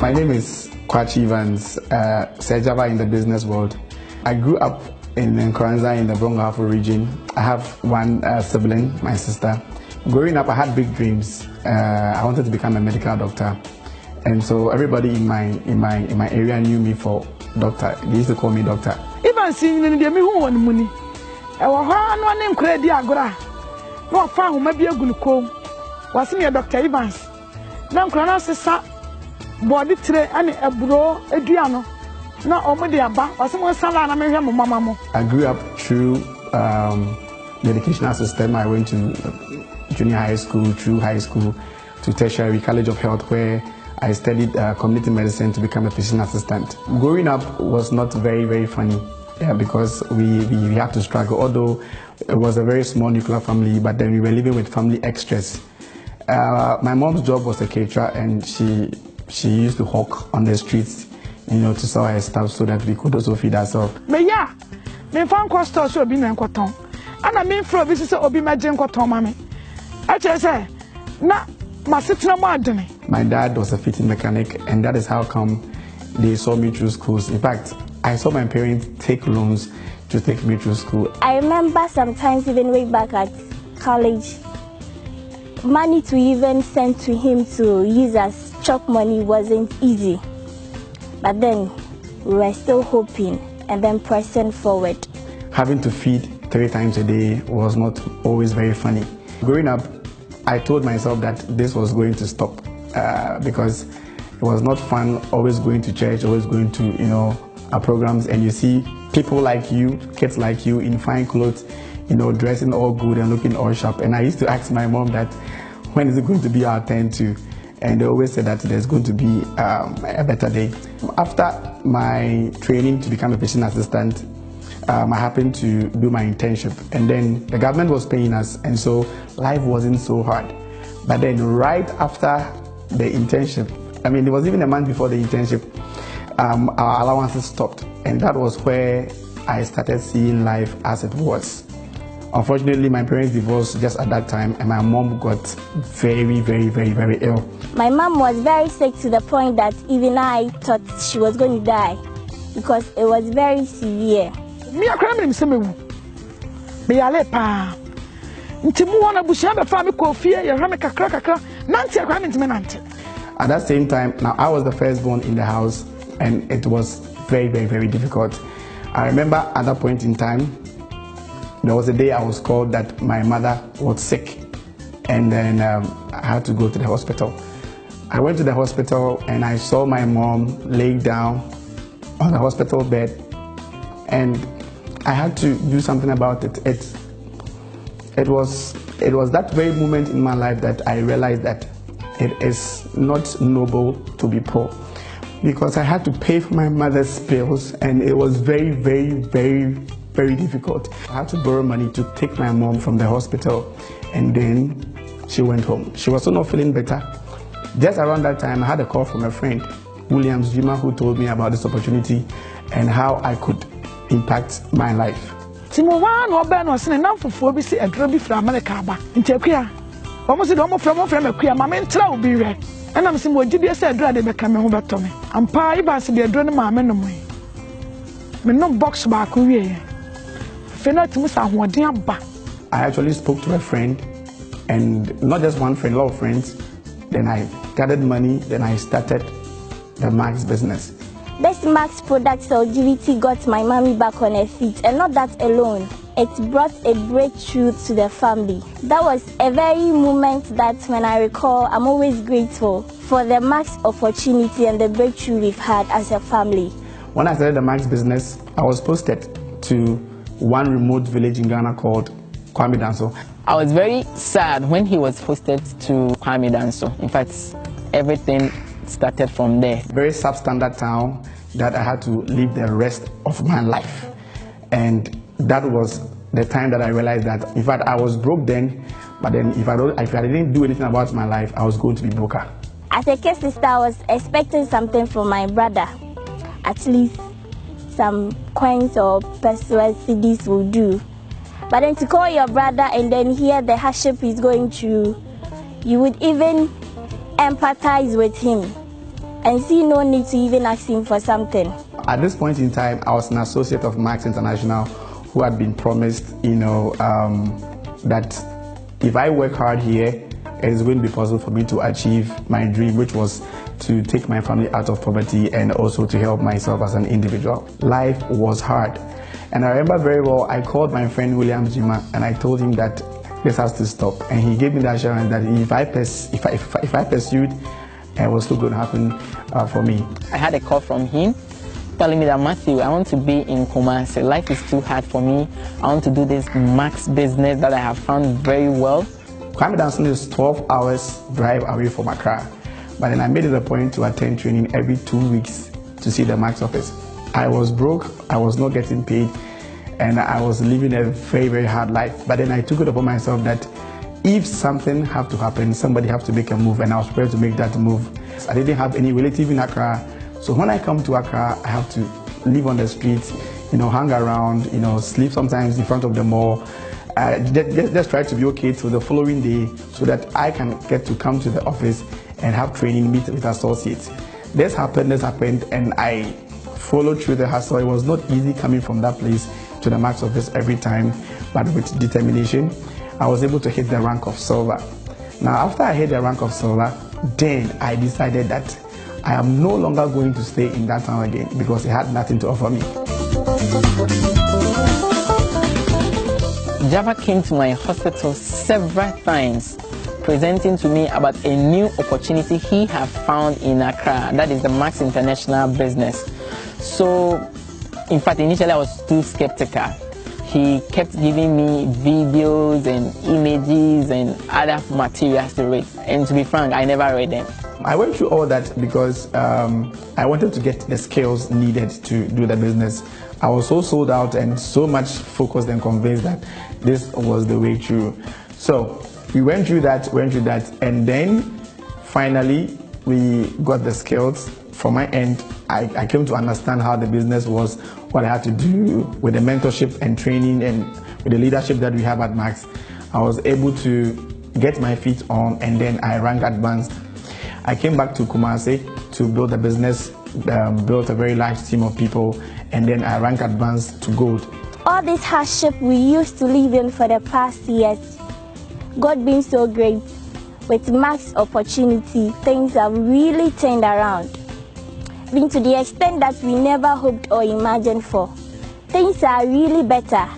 My name is Kwachi Evans, Sejava in the business world. I grew up in Nkranza in the Brong-Ahafo region. I have one sibling, my sister. Growing up, I had big dreams. I wanted to become a medical doctor, and so everybody in my area knew me for doctor. They used to call me doctor. Even seeing in the who on money, I was one name credit agora. No found maybe a good comb. Was me a Dr. Evans. Now, Cronus body tray and a bro, a diano. No, already about was someone salon. I married my mama. I grew up through the educational system. I went to junior high school, through high school, to tertiary college of health, where I studied community medicine to become a physician assistant. Growing up was not very funny, because we had to struggle. Although it was a very small nuclear family, but then we were living with family extras. My mom's job was a caterer, and she used to hawk on the streets, to sell her stuff so that we could also feed ourselves. But yeah, me found cost so be na nkoton. And I mean for this obi maje nkoton mama. I just say, na masitna mo adene. My dad was a fitting mechanic, and that is how come they saw me through schools. In fact, I saw my parents take loans to take me through school. I remember sometimes even way back at college, money to even send to him to use as chalk money wasn't easy. But then we were still hoping and then pressing forward. Having to feed 3 times a day was not always very funny. Growing up, I told myself that this was going to stop because it was not fun always going to church, always going to, our programs, and you see people like you, kids like you in fine clothes, dressing all good and looking all sharp. And I used to ask my mom that, when is it going to be our turn to? And they always said that there's going to be a better day. After my training to become a physician assistant, I happened to do my internship, and then the government was paying us, and so life wasn't so hard. But then right after the internship, it was even a month before the internship, our allowances stopped, and that was where I started seeing life as it was. Unfortunately, my parents divorced just at that time, and my mom got very ill. My mom was very sick to the point that even I thought she was going to die because it was very severe. Me a crime say me me ale pa nti mu wona bushia be fa me kofie ye hwa me kakra nanti akwa me ntime nanti. At that same time, now I was the firstborn in the house, and it was very difficult. I remember at that point in time, there was a day I was called that my mother was sick, and then I had to go to the hospital. I went to the hospital and I saw my mom laying down on the hospital bed, and I had to do something about it. It was that very moment in my life that I realized that it is not noble to be poor, because I had to pay for my mother's bills, and it was very difficult. I had to borrow money to take my mom from the hospital, and then she went home. She was still not feeling better. Just around that time, I had a call from a friend, Williams Jima, who told me about this opportunity and how I could impact my life. Timo wa no be no se na fufuo bi se edro bi fra America ba. Ntekua. Omo se do omo fra mekua ma me ntra obi hwe. Ana me se mo gidie se edro ade be ka me ho beto me. Ampa iba se de edro ne ma me no mo. Me no box ba ko wie. Fe na timu sa hoden aba. I actually spoke to a friend, and not just one friend, a lot of friends. Then I gathered money, then I started the Max business. This Max Products LGBT got my mommy back on her feet, and not that alone. It brought a breakthrough to the family. That was a very moment that, when I recall, I'm always grateful for the Max opportunity and the breakthrough we've had as a family. When I started the Max business, I was posted to one remote village in Ghana called Kwame Danso. I was very sad when he was posted to Kwame Danso. In fact, everything started from there. Very substandard town that I had to live the rest of my life. And that was the time that I realized that, in fact, I was broke then, but then if I didn't do anything about my life, I was going to be broker. As a kid sister, I was expecting something from my brother. At least some coins or personal CDs will do. But then to call your brother and then hear the hardship he's going through, you would even empathize with him. and see no need to even ask him for something. At this point in time, I was an associate of Max International who had been promised, that if I work hard here, it is going to be possible for me to achieve my dream, which was to take my family out of poverty and also to help myself as an individual. Life was hard. And I remember very well, I called my friend William Jima and I told him that this has to stop. And he gave me the assurance that if I pursued, it was still going to happen for me. I had a call from him telling me that, Matthew, I want to be in Kumasi. Life is too hard for me. I want to do this Max business that I have found very well. Kwame Danson is 12 hours drive away from Accra. But then I made it a point to attend training every 2 weeks to see the Max office. I was broke, I was not getting paid, and I was living a very, very hard life. But then I took it upon myself that if something had to happen, somebody had to make a move, and I was prepared to make that move. I didn't have any relative in Accra, so when I come to Accra, I have to live on the streets, hang around, sleep sometimes in front of the mall. Just try to be okay till the following day so that I can get to come to the office and have training, meet with associates. This happened, and I followed through the hustle. It was not easy coming from that place to the Max office every time, but with determination, I was able to hit the rank of silver. Now, after I hit the rank of silver, then I decided that I am no longer going to stay in that town again because it had nothing to offer me. Java came to my hospital several times, presenting to me about a new opportunity he had found in Accra, that is the Max International business. So, in fact, initially I was too skeptical. He kept giving me videos and images and other materials to read. And to be frank, I never read them. I went through all that because I wanted to get the skills needed to do the business. I was so sold out and so much focused and convinced that this was the way through. So we went through that, and then finally we got the skills. From my end, I came to understand how the business was, what I had to do with the mentorship and training and with the leadership that we have at Max. I was able to get my feet on, and then I ranked advanced. I came back to Kumasi to build a business, built a very large team of people, and then I ranked advanced to gold. All this hardship we used to live in for the past years, God being so great, with Max opportunity, things have really turned around. Been to the extent that we never hoped or imagined for. Things are really better,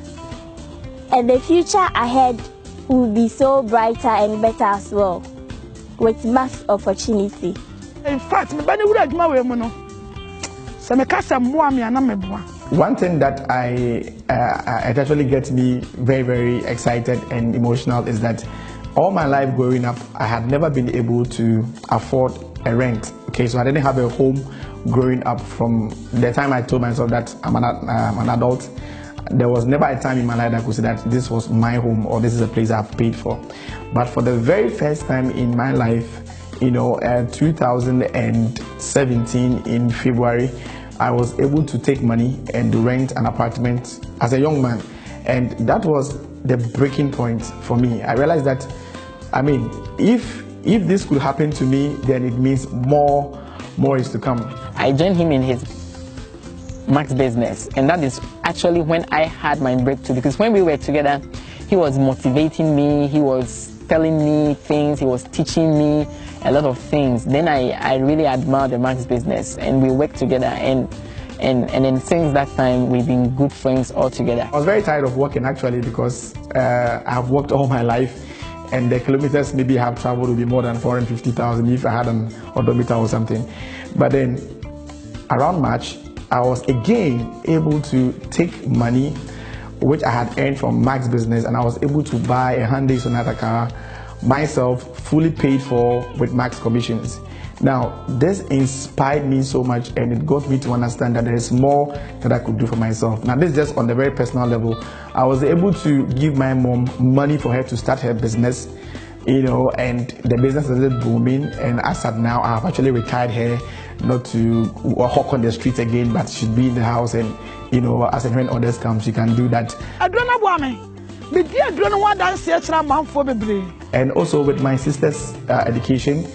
and the future ahead will be so brighter and better as well, with Max opportunity. In fact, one thing that it actually gets me very, very excited and emotional is that all my life growing up, I had never been able to afford a rent. Okay, so I didn't have a home growing up. From the time I told myself that I'm an adult, there was never a time in my life that I could say that this was my home or this is a place I've paid for. But for the very first time in my life, 2017 in February, I was able to take money and rent an apartment as a young man. And that was the breaking point for me. I realized that, if this could happen to me, then it means more is to come. I joined him in his Max business, and that is actually when I had my breakthrough, because when we were together, he was motivating me, he was telling me things, he was teaching me a lot of things. Then I really admired the Max business, and we worked together, and then since that time we've been good friends all together. I was very tired of working actually, because I've worked all my life, and the kilometers maybe I have traveled would be more than 450,000 if I had an odometer or something. But then around March, I was again able to take money which I had earned from Max business, and I was able to buy a Hyundai Sonata car myself, fully paid for with Max commissions. Now, this inspired me so much, and it got me to understand that there is more that I could do for myself. Now, this is just on the very personal level. I was able to give my mom money for her to start her business, and the business is booming. And as at now, I have actually retired her, not to hawk on the streets again, but she'd be in the house, and as and when others come, she can do that. And also with my sister's education,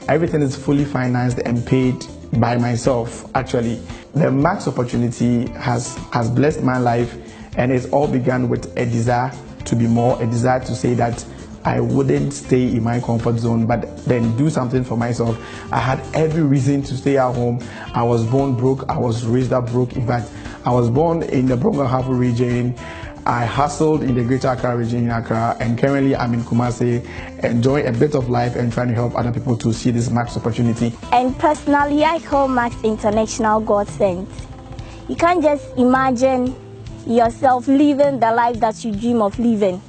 everything is fully financed and paid by myself, actually. The Max opportunity has blessed my life, and it's all began with a desire to be more, a desire to say that I wouldn't stay in my comfort zone, but then do something for myself. I had every reason to stay at home. I was born broke. I was raised up broke. In fact, I was born in the Brong-Ahafo region. I hustled in the Greater Accra region in Accra, and currently I'm in Kumasi, enjoying a bit of life and trying to help other people to see this Max opportunity. And personally, I call Max International God sent. You can't just imagine yourself living the life that you dream of living.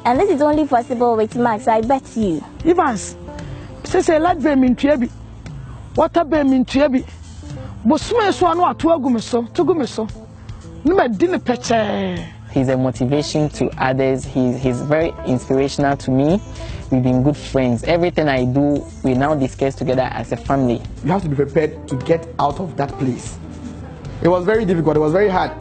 And this is only possible with Max, I bet you. Evans, say let be min tuebi. Water be min tuebi. Bosume so anu atu agumeso, tugumeso. Nume dine peche. He's a motivation to others. He's very inspirational to me. We've been good friends. Everything I do, we now discuss together as a family. You have to be prepared to get out of that place. It was very difficult. It was very hard.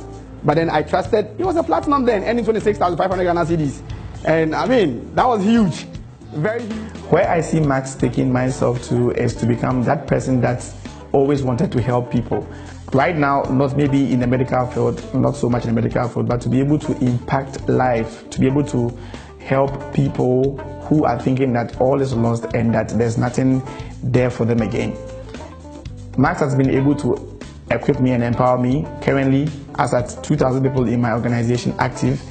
But then I trusted. It was a platinum then, earning 26,500 Ghana cedis. And I mean, that was huge. Very huge. Where I see Max taking myself to is to become that person that's always wanted to help people. Right now, not maybe in the medical field, not so much in the medical field, but to be able to impact life, to be able to help people who are thinking that all is lost and that there's nothing there for them again. Max has been able to equip me and empower me. Currently, as at 2,000 people in my organization active,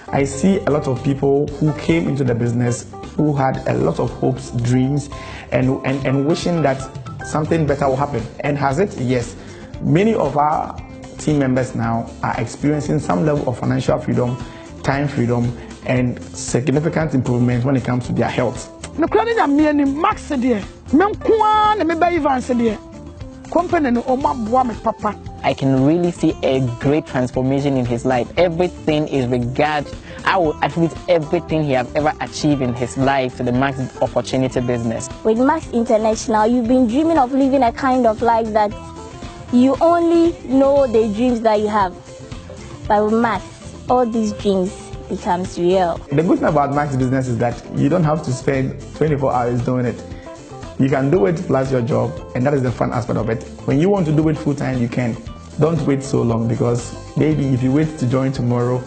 I see a lot of people who came into the business who had a lot of hopes, dreams, and wishing that something better will happen. And has it? Yes. Many of our team members now are experiencing some level of financial freedom, time freedom, and significant improvement when it comes to their health. Max I can really see a great transformation in his life. Everything is regarded. I will attribute everything he has ever achieved in his life to the Max opportunity business. With Max International, you've been dreaming of living a kind of life that you only know the dreams that you have. But with Max, all these dreams becomes real. The good thing about Max business is that you don't have to spend 24 hours doing it. You can do it plus your job, and that is the fun aspect of it. When you want to do it full time, you can. Don't wait so long, because maybe if you wait to join tomorrow,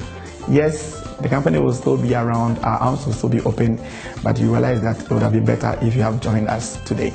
yes, the company will still be around, our arms will still be open, but you realize that it would have been better if you have joined us today.